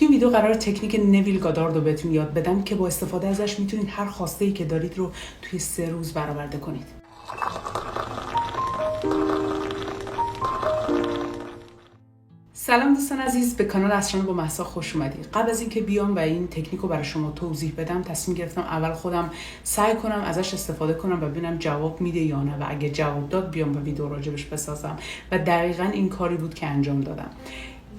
توی این ویدیو قرار تکنیک نویل گادارد رو بهتون یاد بدم که با استفاده ازش میتونید هر خوastه‌ای که دارید رو توی 3 روز برآورده کنید. سلام دوستان عزیز، به کانال اسرار با مهسا خوش اومدید. قبل از اینکه بیام و این تکنیک رو برای شما توضیح بدم، تصمیم گرفتم اول خودم سعی کنم ازش استفاده کنم و ببینم جواب میده یا نه، و اگه جواب داد بیام و ویدیو راجبش بسازم و دقیقاً این کاری بود که انجام دادم.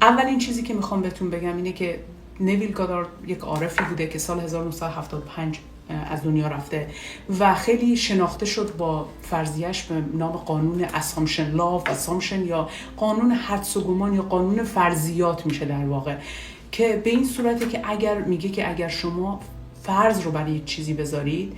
اولین چیزی که میخوام بهتون بگم اینه که نویل گادارد یک عارفی بوده که سال 1975 از دنیا رفته و خیلی شناخته شد با فرضیه‌اش به نام قانون اسامپشن لا اسامپشن یا قانون حدس و گمان یا قانون فرضیات میشه در واقع، که به این صورته که اگر شما فرض رو برای یک چیزی بذارید،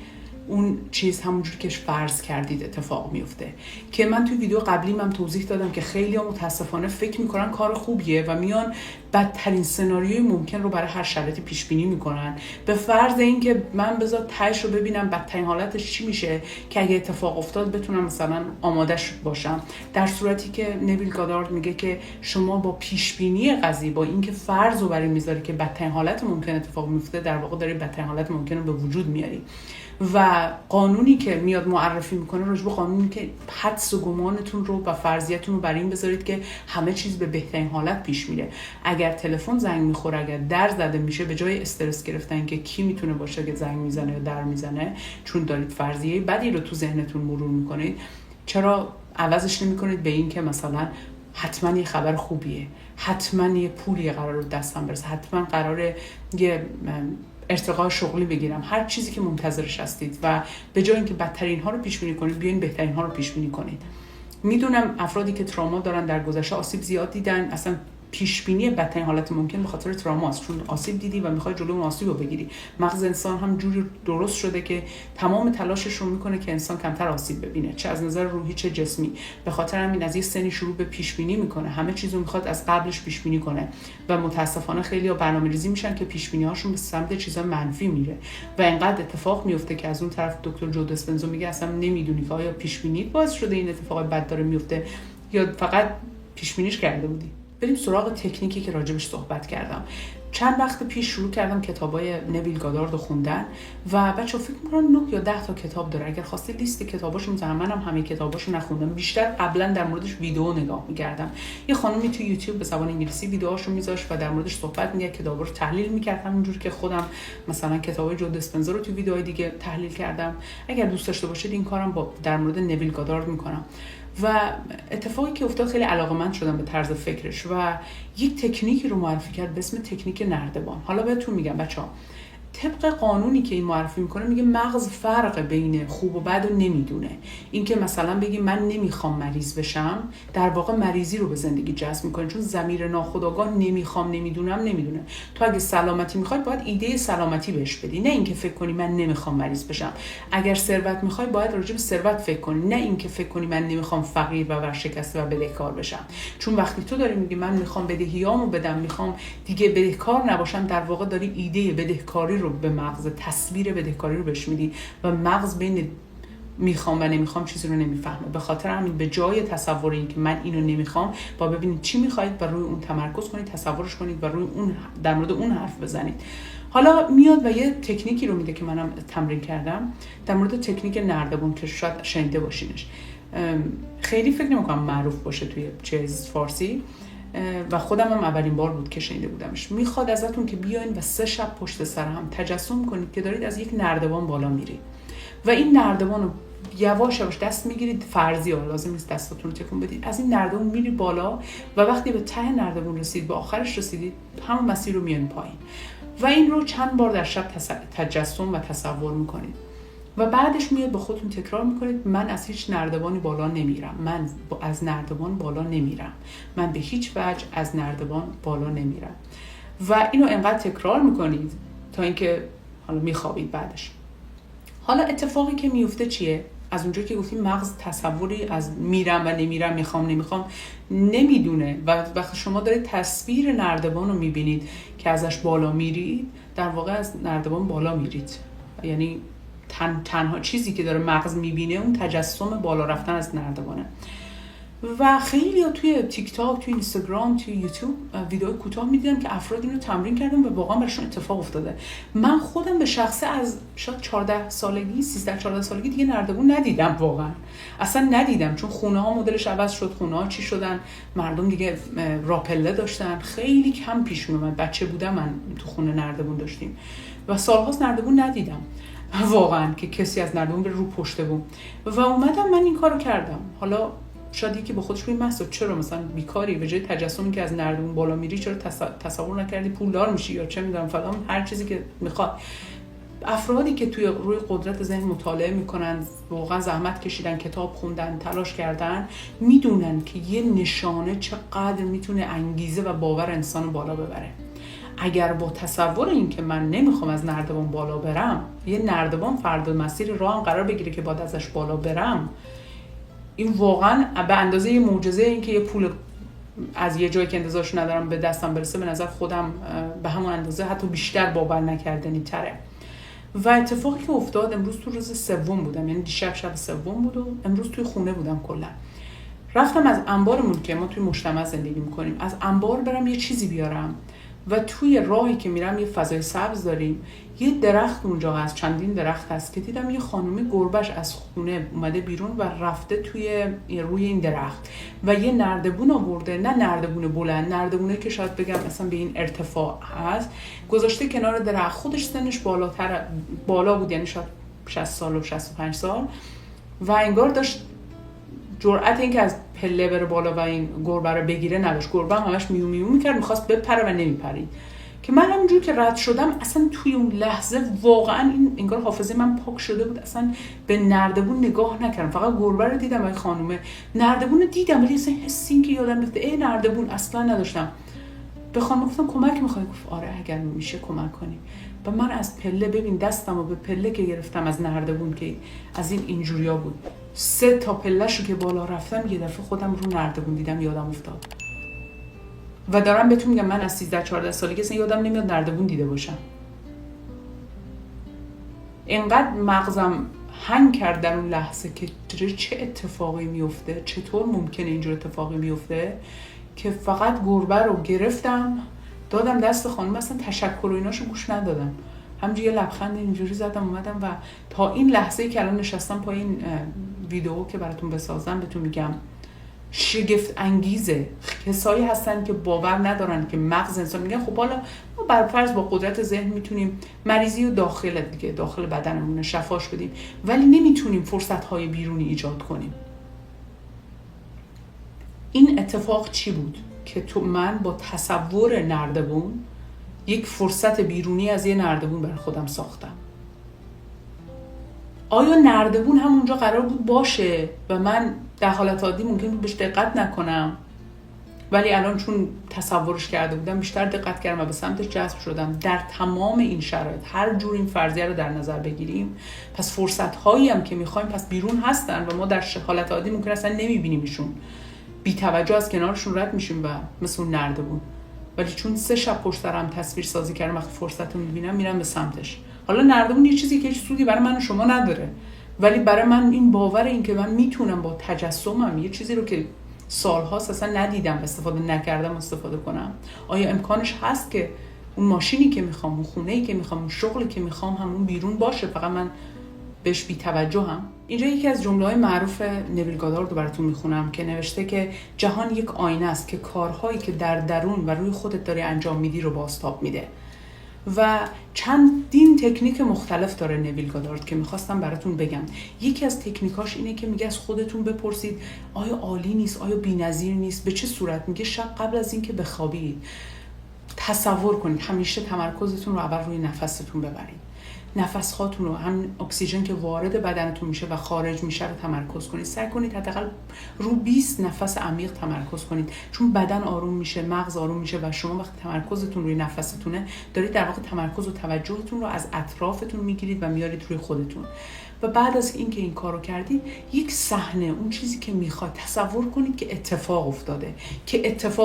اون چیز همونجور که فرض کردید اتفاق میفته. که من توی ویدیو قبلیم هم توضیح دادم که خیلی متاسفانه فکر میکنن کار خوبیه و میان بدترین سناریوی ممکن رو برای هر شرایطی پیش بینی میکنن به فرض اینکه من بذار تهش رو ببینم بدترین حالتش چی میشه که اگه اتفاق افتاد بتونم مثلا آمادهش باشم، در صورتی که نویل گادارد میگه که شما با پیش بینی قضیه، با اینکه فرض رو برای میذاری که بدترین حالت ممکن اتفاق میفته، در واقع داری بدترین حالت ممکن رو به وجود میاری. و قانونی که میاد معرفی میکنه راجع به قانونی که حدس و گمانتون رو و فرضیتون رو بر این بذارید که همه چیز به بهترین حالت پیش میره. اگر تلفن زنگ میخوره، اگر در زده میشه، به جای استرس گرفتن که کی میتونه باشه که زنگ میزنه یا در میزنه، چون دارید فرضیه بدی رو تو ذهنتون مرور میکنید، چرا عوضش نمیکنید به این که مثلا حتما یه خبر خوبیه، حتما یه پولی قراره دستم برسه، حتما قراره یه ارتقاء شغلی بگیرم، هر چیزی که منتظرش هستید، و به جای اینکه بدترین ها رو پیش بینی کنید بیاین بهترین ها رو پیش بینی کنید. میدونم افرادی که تروما دارن در گذشته آسیب زیاد دیدن، اصلا پیش بینی بدترین حالت ممکن به خاطر تروماست، چون آسیب دیدی و میخوای جلوی اون آسیب رو بگیری. مغز انسان هم جوری درست شده که تمام تلاشش رو میکنه که انسان کمتر آسیب ببینه، چه از نظر روحی چه جسمی. به خاطر همین از یه سنی شروع به پیش بینی میکنه، همه چیزو میخواد از قبلش پیش بینی کنه و متاسفانه خیلی‌ها برنامه‌ریزی میشن که پیش بینی‌هاشون به سمت چیزا منفی میره و اینقدر اتفاق میفته که از اون طرف دکتر جو دیسپنزا میگه اصلا نمیدونی که آیا پیش بینیت باعث شده این اتفاق بد داره میفته یا فقط پیش بینیش کرده بودی. بریم سراغ تکنیکی که راجبش صحبت کردم. چند وقت پیش شروع کردم کتابای نویل گادارد رو خوندن و بچه‌ها فکر می‌کنن 9 یا 10 تا کتاب داره. اگر خواستید لیست کتاباشو می‌ذارم، منم همه کتاباشو نخوندم، بیشتر قبلا در موردش ویدیو نگاه می‌کردم. یه خانومی تو یوتیوب به زبان انگلیسی ویدیوهاشو می‌ذاشت و در موردش صحبت می‌کرد، کتابا رو تحلیل می‌کرد، همونجوری که خودم مثلا کتابای جو دیسپنزا رو تو ویدیوهای دیگه تحلیل کردم. اگر دوست داشته باشید این کارم با در مورد نویل گادارد می‌کنم. و اتفاقی که افتاد خیلی علاقه‌مند شدم به طرز فکرش و یک تکنیکی رو معرفی کرد به اسم تکنیک نردبان. حالا بهتون میگم بچه‌ها، طبق قانونی که این معرفی میکنه میگه مغز فرق بین خوب و بد رو نمیدونه. این که مثلا بگی من نمیخوام مریض بشم، در واقع مریضی رو به زندگی جذب میکنه، چون ضمیر ناخودآگاه نمیخوام نمیدونم نمیدونه. تو اگه سلامتی میخوای باید ایده سلامتی بهش بدی، نه اینکه فکر کنی من نمیخوام مریض بشم. اگر ثروت میخوای باید راجع به ثروت فکر کنی، نه اینکه فکر کنی من نمیخوام فقیر و ورشکسته و بدهکار بشم. چون وقتی تو داری میگی من میخوام بدهیامو بدم، میخوام دیگه بدهکار نباشم، در واقع داری ایده بدهکاری رو به مغز، تصویر بدهکاری رو بهش میدی و مغز بین میخوام و نمیخوام چیزی رو نمیفهمه. به خاطر همین به جای تصور این که من اینو نمیخوام، با ببینید چی میخواید و روی اون تمرکز کنید، تصورش کنید و روی اون در مورد اون حرف بزنید. حالا میاد و یه تکنیکی رو میده که منم تمرین کردم در مورد تکنیک نردبان که شاید شنیده باشینش. خیلی فکر نمیکنم معروف باشه توی چیز فارسی و خودم هم اولین بار بود که شنیده بودمش. میخواد ازتون که بیاین و 3 شب پشت سر هم تجسم کنید که دارید از یک نردبان بالا میرید و این نردبان رو یواش یواش دست میگیرید، فرضی ها لازم نیست دستاتون رو تکون بدید، از این نردبان میری بالا و وقتی به ته نردبان رسید، به آخرش رسیدید، همون مسیر رو میان پایین و این رو چند بار در شب تجسم و تصور میکنید و بعدش میاد به خودتون تکرار میکنید من از هیچ نردبانی بالا نمیرم، من از نردبان بالا نمیرم، من به هیچ وجه از نردبان بالا نمیرم و اینو انقدر تکرار میکنید تا اینکه حالا میخوابید بعدش. حالا اتفاقی که میفته چیه؟ از اونجا که گفتیم مغز تصوری از میرم و نمیرم، میخوام نمیخوام نمیدونه و وقتی شما دارید تصویر نردبان رو میبینید که ازش بالا میرید، در واقع از نردبان بالا میرید. یعنی تنها چیزی که داره مغز میبینه اون تجسم بالا رفتن از نردبانه و خیلی ها توی تیک تاک، توی اینستاگرام، توی یوتیوب ویدیو کوتاه می‌دیدم که افراد اینو تمرین کردن و واقعا براشون اتفاق افتاده. من خودم به شخصه از شاید 14 سالگی 13-14 سالگی دیگه نردبون ندیدم، واقعا اصلا ندیدم، چون خونه ها مدلش عوض شد، خونه ها چی شدن، مردم دیگه راپله داشتن، خیلی کم پیش میومد. بچه بودم من تو خونه نردبون داشتیم و سالهاست نردبون ندیدم واقعا که کسی از نردبون بره رو پشت بوم. و اومدم من این کارو کردم. حالا شاید یکی با خودش بگه مسعود چرا مثلا بیکاری، به جای تجسمی که از نردبون بالا میری چرا تصور نکردی پولدار میشی یا چه میدونم فلان، هر چیزی که میخواد. افرادی که توی روی قدرت ذهن مطالعه میکنن، واقعا زحمت کشیدن، کتاب خوندن، تلاش کردن، میدونن که یه نشانه چقدر میتونه انگیزه و باور انسانو بالا ببره. اگر با تصور این که من نمیخوام از نردبان بالا برم، یه نردبان فرد مسیر راهم قرار بگیره که باید ازش بالا برم، این واقعا به اندازه یه معجزه این که یه پول از یه جایی که انتظارش ندارم به دستم برسه، به نظر خودم به همون اندازه حتی بیشتر باور نکردنی تره. و اتفاقی که افتاد، امروز تو روز سوم بودم، یعنی دیشب شب سوم بود و امروز توی خونه بودم. کلا رفتم از انبارمون که ما توی مجتمع زندگی میکنیم، از انبار برم یه چیزی بیارم و توی راهی که میرم یه فضای سبز داریم، یه درخت اونجا هست، چندین درخت هست که دیدم یه خانومی گربه‌اش از خونه اومده بیرون و رفته روی این درخت و یه نردبون آورده، نه نردبون بلند، نردبونه که شاید بگم مثلا به این ارتفاع هست، گذاشته کنار درخت. خودش سنش بالا بود، یعنی شاید 60 سال و 65 سال و انگار داشت جرأت این که از پله بره بالا و این گربه رو بگیره نداشت. گربه هم همش میو میو میکرد، میخواست بپره و نمیپرید. که من همونجور که رد شدم اصلا توی اون لحظه واقعا این انگار حافظه من پاک شده بود، اصلا به نردبون نگاه نکردم، فقط گربه رو دیدم و این خانومه. نردبون رو دیدم ولی اصلا حسی که یادم بیفته نردبون اصلا نداشتم. به خانم گفتم کمک میخوای؟ گفت آره اگر میشه کمک کنی. و من از پله، ببین دستمو به پله که گرفتم از نردبون که از اینجوریا بود، 3 تا پله‌شو که بالا رفتم یه دفعه خودم رو نردبون دیدم، یادم افتاد. و دارم بهتون میگم من از 13-14 سالگی اصلا یادم نمیاد نردبون دیده باشم. اینقدر مغزم هنگ کرد در اون لحظه که چه اتفاقی میفته، چطور ممکنه اینجور اتفاقی میفته، که فقط گربه رو گرفتم دادم دست خانم، اصلا تشکر و ایناشو گوش ندادم، همینجوری یه لبخند اینجوری زدم اومدم. و تا این لحظه‌ای که الان نشستم پای این ویدیو که براتون بسازم بهتون میگم شگفت انگیزه. کسایی هستن که باور ندارن که مغز انسان، میگن خب حالا ما بر فرض با قدرت ذهن میتونیم مریضی رو داخل بدنمون شفاش بدیم، ولی نمیتونیم فرصت‌های بیرونی ایجاد کنیم. این اتفاق چی بود که من با تصور نردبون یک فرصت بیرونی از یه نردبون برای خودم ساختم. آیا نردبون همونجا قرار بود باشه و من در حالت عادی ممکن بود بهش دقت نکنم، ولی الان چون تصورش کرده بودم بیشتر دقت کردم و به سمتش جذب شدم. در تمام این شرایط هر جور این فرضیه رو در نظر بگیریم، پس فرصت‌هایی هم که می‌خوایم پس بیرون هستن و ما در حالت عادی ممکن اصلا نمی‌بینیمشون، بی توجه از کنارشون رد میشیم و مثل اون نردبون. ولی چون 3 شب پشت سرم تصویر سازی کردم، وقتی فرصت رو می‌بینم میرم به سمتش. حالا نردبون یه چیزی که هیچ سودی برای من و شما نداره، ولی برای من این باور این که من میتونم با تجسمم یه چیزی رو که سال‌هاست اصلا ندیدم و استفاده نکردم استفاده کنم. آیا امکانش هست که اون ماشینی که میخوام، اون خونه‌ای که میخوام، اون شغلی که میخوام همون بیرون باشه، فقط من بهش بی توجهم؟ اینجا یکی از جمله‌های معروف نویل گادارد رو براتون میخونم که نوشته که جهان یک آینه است که کارهایی که در درون و روی خودت داری انجام میدی رو بازتاب میده. و چندین تکنیک مختلف داره نویل گادارد که میخواستم براتون بگم. یکی از تکنیکاش اینه که میگه از خودتون بپرسید آیا عالی نیست، آیا بی‌نظیر نیست. به چه صورت؟ میگه شب قبل از اینکه بخوابید تصور کنید همیشه تمرکزتون رو اول روی نفستون ببرید، نفس هاتون رو، هم اکسیژن که وارد بدنتون میشه و خارج میشه رو تمرکز کنید. سعی کنید حداقل رو 20 نفس عمیق تمرکز کنید، چون بدن آروم میشه، مغز آروم میشه و شما وقتی تمرکزتون روی نفستونه دارید در واقع تمرکز و توجهتون رو از اطرافتون میگیرید و میارید روی خودتون. و بعد از اینکه این کارو کردید، یک صحنه، اون چیزی که میخواد تصور کنید که اتفاق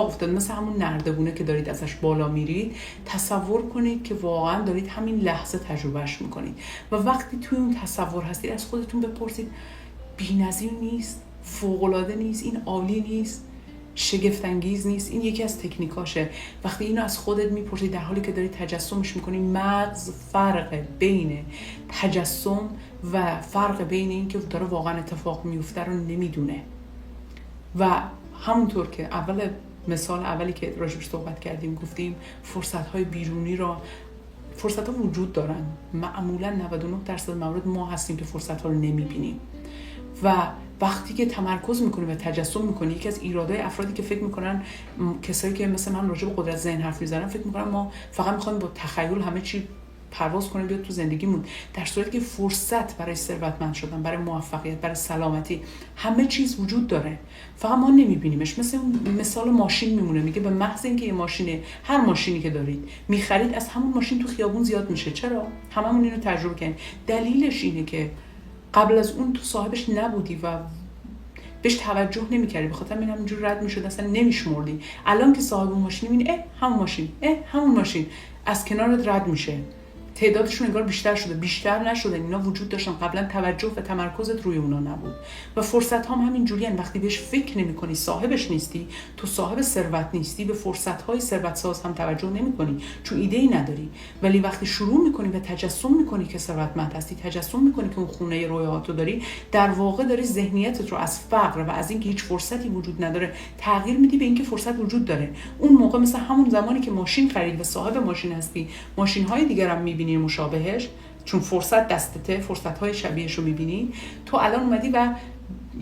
افتاده، مثل همون نردبونه که دارید ازش بالا میرید. تصور کنید که واقعا دارید همین لحظه تجربهش میکنید و وقتی توی اون تصور هستید از خودتون بپرسید بی‌نظیر نیست؟ فوق‌العاده نیست؟ این عالی نیست؟ شگفت انگیز نیست؟ این یکی از تکنیکاشه. وقتی اینو از خودت میپرسی در حالی که داری تجسمش میکنی، مغز فرق بین تجسم و فرق بین این که داره واقعا اتفاق میفته رو نمیدونه. و همونطور که مثال اولی که راجبش صحبت کردیم گفتیم فرصت‌های بیرونی را فرصت‌ها وجود دارن. معمولا 99% موارد ما هستیم که فرصت‌ها رو نمیبینیم و وقتی که تمرکز میکنی و تجسم میکنی، یکی از ایرادای افرادی که فکر میکنن، کسایی که مثل من راجع به قدرت ذهن حرف میزنن، فکر میکنن ما فقط میخوایم با تخیل همه چی پرواز کنیم بیاد تو زندگیمون، در صورتی که فرصت برای ثروتمند شدن، برای موفقیت، برای سلامتی، همه چیز وجود داره، فقط ما نمیبینیمش. مثال ماشین میمونه، میگه به محض اینکه یه ماشینه، هر ماشینی که دارید میخرید، از همون ماشین تو خیابون زیاد میشه. چرا؟ هممون اینو تجربه کردیم. دلیلش اینه که قبل از اون تو صاحبش نبودی و بهش توجه نمی‌کردی، به خاطر همینجور رد می‌شد، اصلا نمی‌شمردی. الان که صاحب اون ماشین می‌بینی، همون ماشین از کنارت رد میشه. تعدادشون انگار بیشتر نشده، اینا وجود داشتن، قبلا توجه و تمرکزت روی اونا نبود. و فرصت هم همین جوریه، وقتی بهش فکر نمی‌کنی، صاحبش نیستی، تو صاحب ثروت نیستی، به فرصت‌های ثروت ساز هم توجه نمی‌کنی چون ایده‌ای نداری. ولی وقتی شروع می‌کنی و تجسم می‌کنی که ثروتمند هستی، تجسم می‌کنی که اون خونه رویاهاتو داری، در واقع داری ذهنیتت رو از فقر و از اینکه هیچ فرصتی وجود نداره تغییر میدی به اینکه فرصت وجود داره. اون موقع مثل همون زمانی که ماشین خرید و صاحب ماشین هستی، ماشین‌های دیگر هم می‌بینی مشابهش، چون فرصت دستته، فرصت‌های شبیهش رو می‌بینی. تو الان اومدی و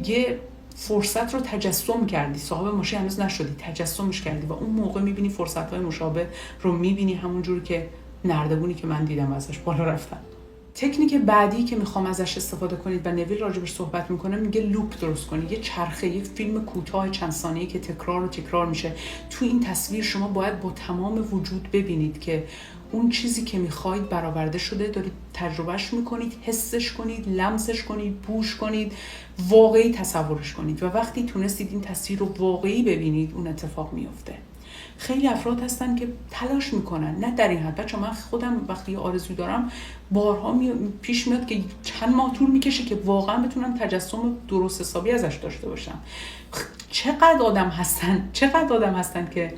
یه فرصت رو تجسم کردی، صاحب ماشین هنوز نشدی، تجسمش کردی و اون موقع می‌بینی فرصت‌های مشابه رو می‌بینی، همون جوری که نردبونی که من دیدم ازش بالا رفتن. تکنیک بعدی که میخوام ازش استفاده کنید و نویل راجبش صحبت میکنه، میگه لوپ درست کنید، یه چرخه، یه فیلم کوتاه چند ثانیه‌ای که تکرار میشه. تو این تصویر شما باید با تمام وجود ببینید که اون چیزی که میخواید برآورده شده، دارید تجربهش میکنید، حسش کنید، لمسش کنید، بوش کنید، واقعی تصورش کنید و وقتی تونستید این تصویر رو واقعی ببینید، اون اتفاق میفته. خیلی افراد هستن که تلاش میکنن، نه در این حد. بچه من خودم وقتی آرزو دارم بارها پیش میاد که چند ماه طول میکشه که واقعا بتونم تجسم درست حسابی ازش داشته باشم. چقدر آدم هستن که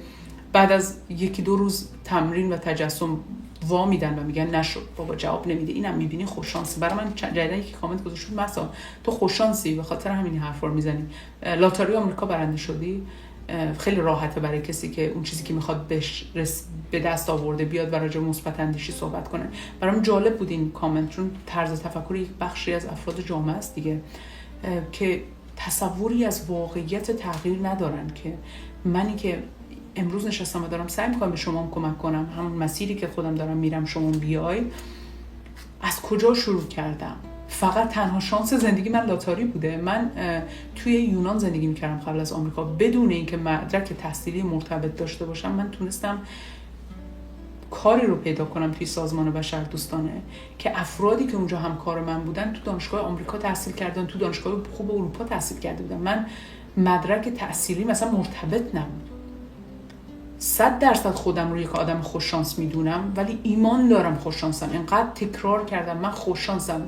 بعد از 1-2 روز تمرین و تجسم وا میدن و میگن نشد، بابا جواب نمیده. اینم میبینی خوششانسی. برای من جدیدا یکی کامنت گذاشت، مثلا تو خوششانسی به خاطر همین حرفا رو میزنی، لاتاری آمریکا برنده شدی. خیلی راحته برای کسی که اون چیزی که میخواد به دست آورده بیاد و راجع به مثبت اندیشی صحبت کنه. برام جالب بود این کامنت، چون طرز تفکر یک بخشی از افراد جامعه است دیگه که تصوری از واقعیت تغییر ندارن، که منی که امروز نشستم و دارم سعی میکنم به شما کمک کنم، همون مسیری که خودم دارم میرم شما بیای، از کجا شروع کردم؟ فقط تنها شانس زندگی من لاتاری بوده. من توی یونان زندگی میکردم قبل از آمریکا، بدون اینکه مدرک تحصیلی مرتبط داشته باشم. من تونستم کاری رو پیدا کنم توی سازمان بشردوستانه که افرادی که اونجا همکار من بودن تو دانشگاه آمریکا تحصیل کردن، تو دانشگاه خوب اروپا تحصیل کرده بودن. من مدرک تحصیلی مثلا مرتبط نبود. 100% خودم رو یک آدم خوششانس میدونم، ولی ایمان دارم خوششانسم. اینقدر تکرار کردم من خوششانسم،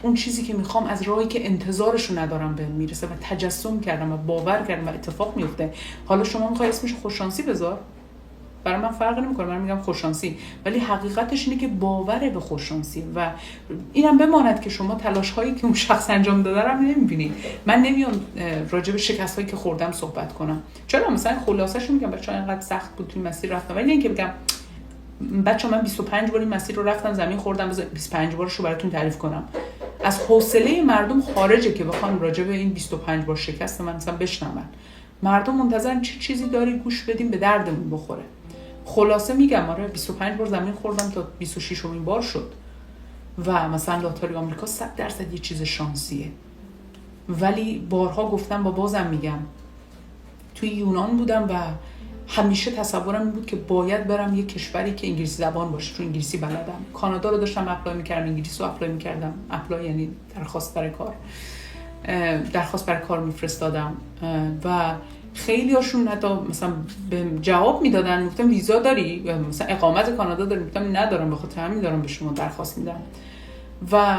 اون چیزی که میخوام از راهی که انتظارشو ندارم بهم میرسه و تجسم کردم و باور کردم و اتفاق میفته. حالا شما میخوای اسمش خوششانسی بذار، برای من فرق نمیکنه، من میگم خوششانسی، ولی حقیقتش اینه که باور به خوششانسی. و اینم بماند که شما تلاش هایی که اون شخص انجام داده رو نمیبینید. من نمیام راجع به شکست هایی که خوردم صحبت کنم، چرا مثلا خلاصش میگم بچه‌ها اینقدر سخت بود توی مسیر رفتم، ولی نه اینکه بگم بچه‌ها من 25 بار این مسیر رو رفتم، زمین خوردم، 25 بارش رو براتون تعریف کنم. از حوصله مردم خارجه که بخوام راجع به این 25 بار شکست من مثلا بشنون. مردم منتظرن چه چیزی داری گوش بدیم به دردمون بخوره. خلاصه میگم آره 25 بار زمین خوردم تا 26مین بار شد. و مثلا لاتاری آمریکا 100% یه چیز شانسیه. ولی بارها گفتم و بازم میگم، توی یونان بودم و همیشه تصورم این بود که باید برم یه کشوری که انگلیسی زبان باشه، چون انگلیسی بلدم. کانادا رو داشتم اپلای میکردم، انگلیسی رو اپلای میکردم. اپلای یعنی درخواست برای کار میفرستادم و خیلی هاشون حتی مثلا به جواب میدادن، گفتم ویزا داری یا مثلا اقامت کانادا داری؟ گفتم ندارم، به خاطر همین دارم به شما درخواست میدم. و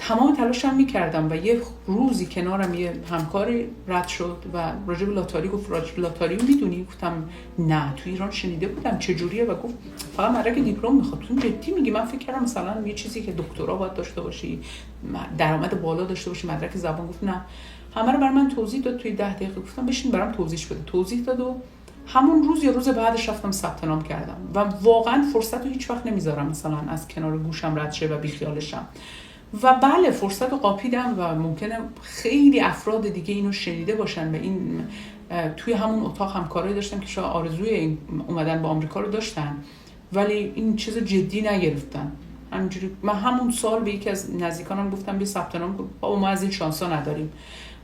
تمام تلاشم میکردم و یه روزی کنارم یه همکاری رد شد و راجع به لاتاری گفت راجع به لاتاری میدونی؟ گفتم نه، تو ایران شنیده بودم چجوریه، و گفت فقط مدرک دیپلم میخواد. تو جدی میگی؟ من فکر کردم مثلا یه چیزی که دکترا باید داشته باشی، درآمد بالا داشته باشی، مدرک زبان. گفت نه. همه رو برام من توضیح داد توی 10 دقیقه. گفتم بشین برام توضیح بده. توضیح داد و همون روز یا روز بعدش رفتم ثبت نام کردم و واقعا فرصت رو هیچ وقت نمیذارم مثلا از کنار گوشم رد شه و بیخیالشم. و بله فرصت رو قاپیدم و ممکنه خیلی افراد دیگه اینو شنیده باشن و این توی همون اتاق همکارایی داشتم که شاید آرزوی اومدن به آمریکا رو داشتن ولی این چیز جدی نگرفتن. همینجوری من همون سال به یکی از نزدیکانم گفتم بیا ثبت نام کن، ما از این شانسا نداریم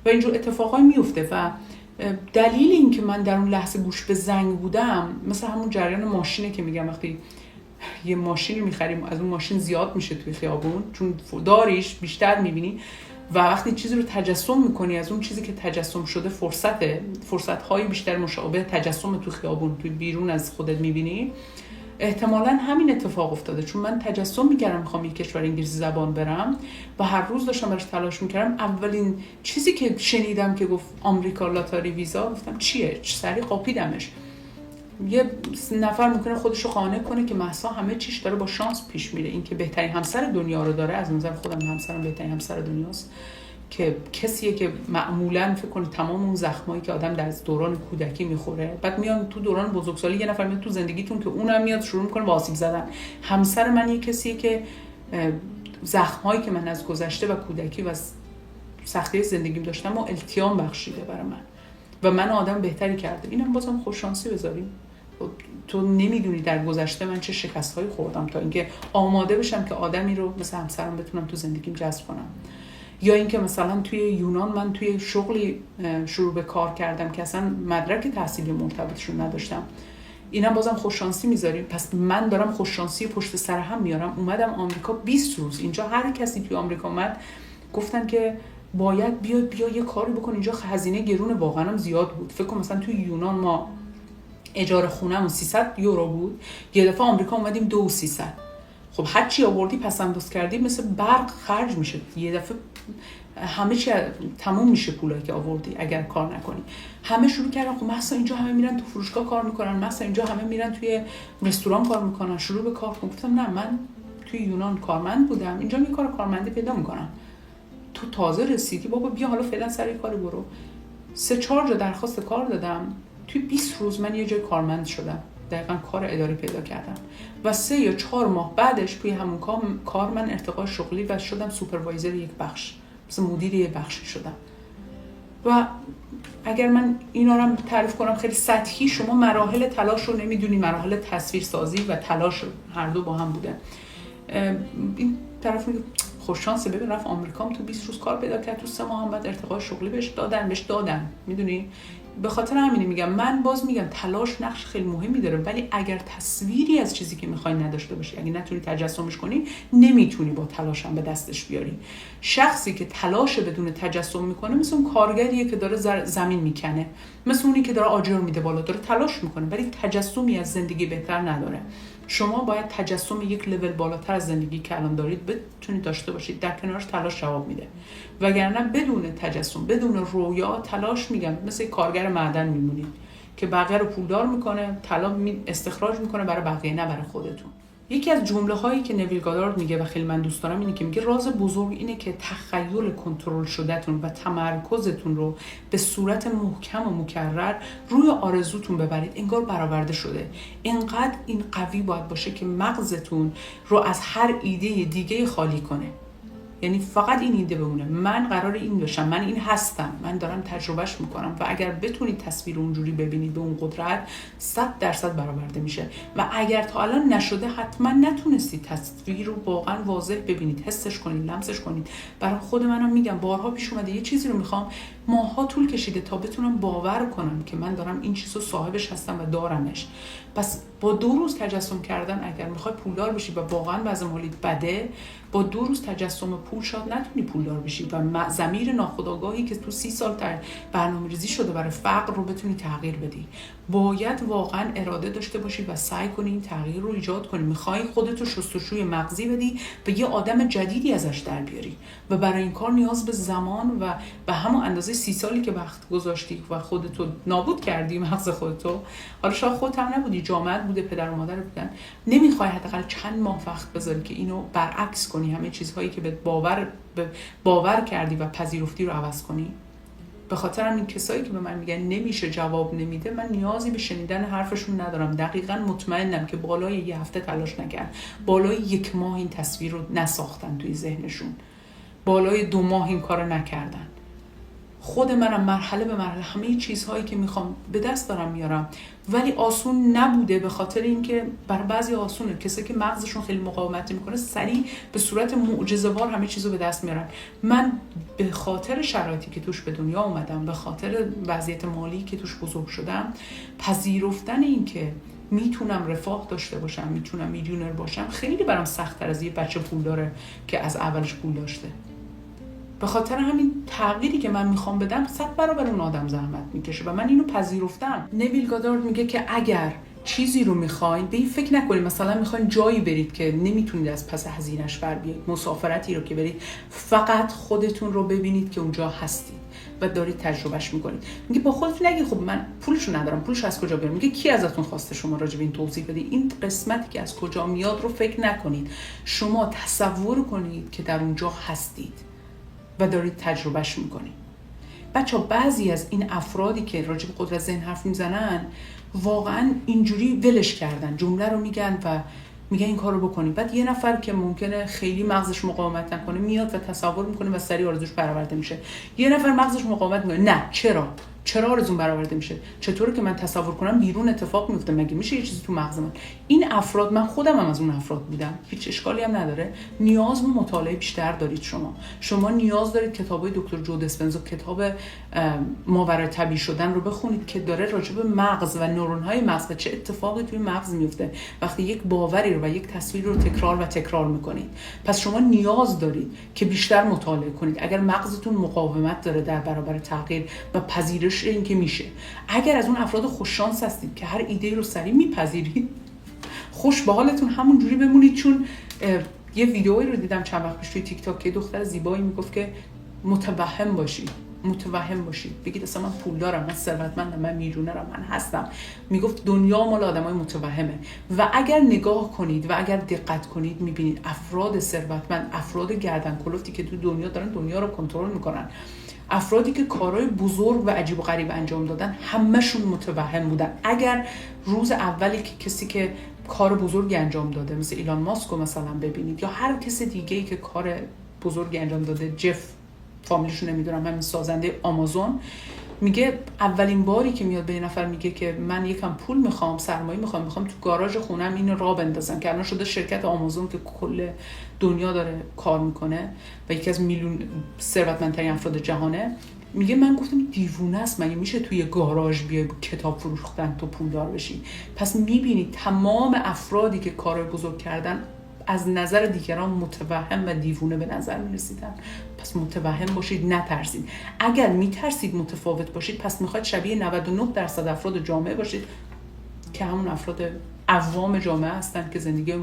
و اینجور اتفاقایی میفته. و دلیل این که من در اون لحظه گوش به زنگ بودم مثل همون جریان ماشینه که میگم وقتی یه ماشینی میخریم از اون ماشین زیاد میشه توی خیابون چون داریش بیشتر میبینی و وقتی چیزی رو تجسم میکنی از اون چیزی که تجسم شده فرصت‌های بیشتر مشابه تجسم تو خیابون توی بیرون از خودت میبینی. احتمالاً همین اتفاق افتاده چون من تجسم میکردم میخوام یک کشور انگلیسی زبان برم و هر روز داشتم براش تلاش میکردم. اولین چیزی که شنیدم که گفت آمریکا لاتاری ویزا گفتم چیه؟ سریع قاپیدمش. یه نفر ممکنه خودشو قانع کنه که مهسا همه چیش داره با شانس پیش میره، این که بهترین همسر دنیا رو داره. از نظر خودم همسرم بهترین همسر دنیاست که کسیه که معمولاً فکر کنه تمام اون زخمایی که آدم در دوران کودکی میخوره بعد میان تو دوران بزرگسالی یه نفر میاد تو زندگیتون که اونم میاد شروع میکنه با آسیب زدن. همسر من یه کسیه که زخمایی که من از گذشته و کودکی و سختی زندگیم داشتم و التیام بخشیده برای من و من آدم بهتری کرده. اینم بازم خوش شانسی بذاریم. تو نمیدونی در گذشته من چه شکست‌هایی خوردم تا اینکه آماده بشم که آدمی رو مثل همسرم بتونم تو زندگیم جذب کنم. یا اینکه مثلا توی یونان من توی شغلی شروع به کار کردم که اصلا مدرک تحصیلی مرتبطشون نداشتم. اینم بازم خوش شانسی میذاریم. پس من دارم خوش شانسی پشت سر هم میارم. اومدم آمریکا 20 روز. اینجا هر کسی توی آمریکا اومد گفتن که باید بیا یه کاری بکن. اینجا هزینه گرونه، واقعا هم زیاد بود. فکر کنم مثلا توی یونان ما اجاره خونه‌مون 300 یورو بود، یه دفعه آمریکا اومدیم 2300. خب هر چی آوردی پس انداز کردی مثل برق خرج میشه. یه دفعه همه چی تموم میشه پولایی که آوردی اگر کار نکنی. همه شروع کردن خب مثلا اینجا همه میرن تو فروشگاه کار میکنن، مثلا اینجا همه میرن توی رستوران کار میکنن، شروع به کار کن. گفتم نه، من توی یونان کارمند بودم، اینجا یه کار کارمندی پیدا میکنم. تو تازه رسیدی بابا، بیا حالا فعلا سر کاری برو. 3-4 جا درخواست کار دادم. توی 20 روز من یه جای کارمند شدم، دقیقاً کار اداری پیدا کردم و 3 یا 4 ماه بعدش توی همون کار من ارتقای شغلی و شدم سوپروایزر یک بخش، مثل مدیر یک بخشی شدم. و اگر من اینا رو تعریف کنم خیلی سطحی، شما مراحل تلاش رو نمیدونی، مراحل تصویرسازی و تلاش هر دو با هم بوده. این طرف میگه خوش شانسه، ببین رفت آمریکا تو 20 روز کار پیدا کرد، تو 3 ماه هم بعد ارتقای شغلی بهش دادن. میدونی به خاطر همینه میگم، من باز میگم تلاش نقش خیلی مهمی داره، ولی اگر تصویری از چیزی که میخوای نداشته باشی، اگه نتونی تجسمش کنی، نمیتونی با تلاش هم به دستش بیاری. شخصی که تلاش بدون تجسم میکنه مثل اون کارگریه که داره زمین میکنه، مثل اونی که داره آجر میده بالا، داره تلاش میکنه ولی تجسمی از زندگی بهتر نداره. شما باید تجسم یک لول بالاتر از زندگی که الان دارید بتونید داشته باشید، در کنارش تلاش جواب میده. وگرنه بدون تجسم، بدون رویا، تلاش میگم مثل کارگر معدن میمونید که بقیه رو پولدار میکنه، طلا استخراج میکنه برای بقیه، نه برای خودتون. یکی از جمله هایی که نویل گادارد میگه و خیلی من دوست دارم اینه که میگه راز بزرگ اینه که تخیل کنترل شدهتون و تمرکزتون رو به صورت محکم و مکرر روی آرزوتون ببرید، انگار برآورده شده. اینقدر این قوی باید باشه که مغزتون رو از هر ایده دیگه خالی کنه. یعنی فقط این ایده بمونه، من قراره این بشم، من این هستم، من دارم تجربهش میکنم. و اگر بتونید تصویر اونجوری ببینید به اون قدرت، 100% برآورده میشه. و اگر تا الان نشده، حتما نتونستید تصویر رو واقعا واضح ببینید، حسش کنید، لمسش کنید. برای خود منم میگم بارها پیش اومده یه چیزی رو میخوام، ماها طول کشیده تا بتونم باور کنم که من دارم این چیزو صاحبش هستم و دارمش. پس با 2 روز تجسم کردن اگر میخوای پولدار بشی و واقعا وضع مالیت بده، با 2 روز تجسم پول شاید نتونی پولدار بشی و ضمیر ناخودآگاهی که تو 30 سال برنامه‌ریزی شده برای فقر رو بتونی تغییر بدی. باید واقعا اراده داشته باشی و سعی کنی این تغییر رو ایجاد کنی. میخوای خودتو شستشوی مغزی بدی و یه آدم جدیدی ازش در بیاری و برای این کار نیاز به زمان و به همون اندازه 30 سالی که وقت گذاشتی و خودتو نابود کردی، مغز خودتو، حالا شاید خودت هم نبودی، جامعه بوده، پدر و مادر بودن، نمیخوای حداقل چند ماه وقت بذاری که اینو برعکس کنی، همه چیزهایی که به باور کردی و پذیرفتی رو عوض کنی. به خاطر این کسایی که به من میگن نمیشه، جواب نمیده، من نیازی به شنیدن حرفشون ندارم. دقیقاً مطمئنم که بالای 1 هفته تلاش نکردن، بالای 1 ماه این تصویر رو نساختن توی ذهنشون، بالای 2 ماه این کارو نکردن. خود منم مرحله به مرحله همه چیزهایی که میخوام به دست دارم میارم، ولی آسون نبوده. به خاطر اینکه برای بعضی آسونه، کسایی که مغزشون خیلی مقاومت میکنه سریع به صورت معجزه‌وار همه چیزو به دست میارن. من به خاطر شرایطی که توش به دنیا اومدم، به خاطر وضعیت مالی که توش بزرگ شدم، پذیرفتن این که میتونم رفاه داشته باشم، میتونم میلیونر باشم، خیلی برام سخت‌تر از یه بچه پول داره که از اولش پول داشته. به خاطر همین تغییری که من میخوام بدم 100 برابر اون آدم زحمت میکشه و من اینو پذیرفتم. نویل گادارد میگه که اگر چیزی رو میخواین، به این فکر نکنید مثلا میخواین جایی برید که نمیتونید از پس هزینه‌اش بر بیایید، مسافرتی رو که برید، فقط خودتون رو ببینید که اونجا هستید و دارید تجربهش میکنید. میگه با خودتون نگید خب من پولشو ندارم، پولش از کجا بیارم. میگه کی ازتون خواسته شما راجع به این توضیح بدید؟ این قسمتی که از کجا میاد رو فکر نکنید، شما تصور کنید که در اونجا هستید و دارید تجربهش میکنید. بچه ها بعضی از این افرادی که راجع به قدرت ذهن حرف میزنن واقعا اینجوری ولش کردن، جمله رو میگن و میگن این کار رو بکنید. بعد یه نفر که ممکنه خیلی مغزش مقاومت نکنه میاد و تصور میکنه و سریع آرزوش برآورده میشه. یه نفر مغزش مقاومت میکنه، نه چرا آرزوم برآورده میشه؟ چطوره که من تصور کنم بیرون اتفاق میفته؟ مگه میشه یه چیزی تو مغز من؟ این افراد، من خودم هم از اون افراد بودم، هیچ اشکالی هم نداره. نیاز به مطالعه بیشتر دارید. شما نیاز دارید کتابای دکتر جو دیسپنزا، کتاب ماورای طبیعی شدن رو بخونید که داره راجع به مغز و نورون‌های مغز و چه اتفاقی توی مغز میفته وقتی یک باوری رو و یک تصویر رو تکرار میکنید. پس شما نیاز دارید که بیشتر مطالعه کنید اگر مغزتون مقاومت داره در برابر تغییر و پذیرش این که میشه. اگر از اون افراد خوش شانس هستید که هر ایده رو سریع میپذیرید، خوش به حالتون همون جوری بمونید. چون یه ویدئویی رو دیدم چند وقت پیش توی تیک تاک که دختر زیبایی میگفت که متوهم باشید، بگید اصلا من پول دارم، من ثروتمندم، من میلیونرم، من هستم. میگفت دنیا مال آدمای متوهمه. و اگر نگاه کنید و اگر دقت کنید میبینید افراد ثروتمند، افراد گردن کلفتی که تو دنیا دارن دنیا رو کنترل میکنن، افرادی که کارهای بزرگ و عجیب و غریب انجام دادن، همشون متوهم بودن. اگر روز اولی که کسی که کار بزرگی انجام داده مثل ایلان ماسک رو مثلا ببینید یا هر کس دیگه‌ای که کار بزرگی انجام داده، جف فامیلیشو نمیدونم، همین سازنده آمازون، میگه اولین باری که میاد به یه نفر میگه که من یکم پول میخوام، سرمایه میخوام تو گاراژ خونم اینو راه بندازم، که الان شده شرکت آمازون که کل دنیا داره کار میکنه و یکی از میلیون ثروتمندترین افراد جهانه. میگه من گفتم دیوونه است، مگه میشه توی گاراژ بیای کتاب فروختن تو پولدار بشی؟ پس میبینید تمام افرادی که کارهای بزرگ کردن از نظر دیگران متوهم و دیوونه به نظر میرسیدن. پس متوهم باشید، نترسید. اگر میترسید متفاوت باشید، پس میخواید شبیه 99% افراد جامعه باشید که همون افراد عوام جامعه هستن که زندگی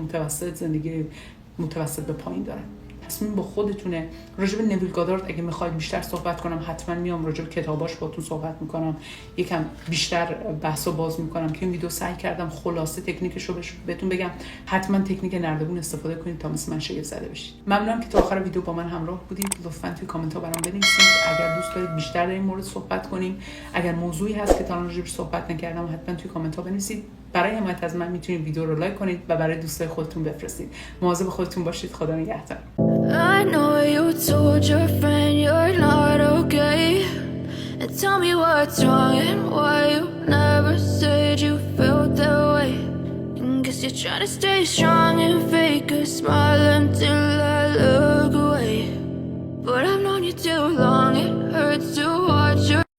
متوسط به پایین دارن. تصمیم با خودتونه. راجع به نویل گادارد اگه میخواید بیشتر صحبت کنم حتما میام راجع به کتاباش باهاتون صحبت میکنم، یکم بیشتر بحثو باز میکنم که این ویدیو سعی کردم خلاصه تکنیکشو بهتون بگم. حتما تکنیک نردبون استفاده کنید تا مثل من شگفت زده بشید. ممنونم که تا آخر ویدیو با من همراه بودید. لطفاً توی کامنت ها برام بنویسید اگر دوست دارید بیشتر در این مورد صحبت کنیم. اگر موضوعی هست که تا الان راجعش صحبت نکردم حتما توی کامنت ها بنویسید. برای حمایت از من میتونید ویدیو رو لایک کنید و برای دوستای خودتون بفرستید. مواظب خودتون باشید. خدا نگهدار. I know you told your friend you're not okay, and tell me what's wrong and why you never said you felt that way. And guess you're trying to stay strong and fake a smile until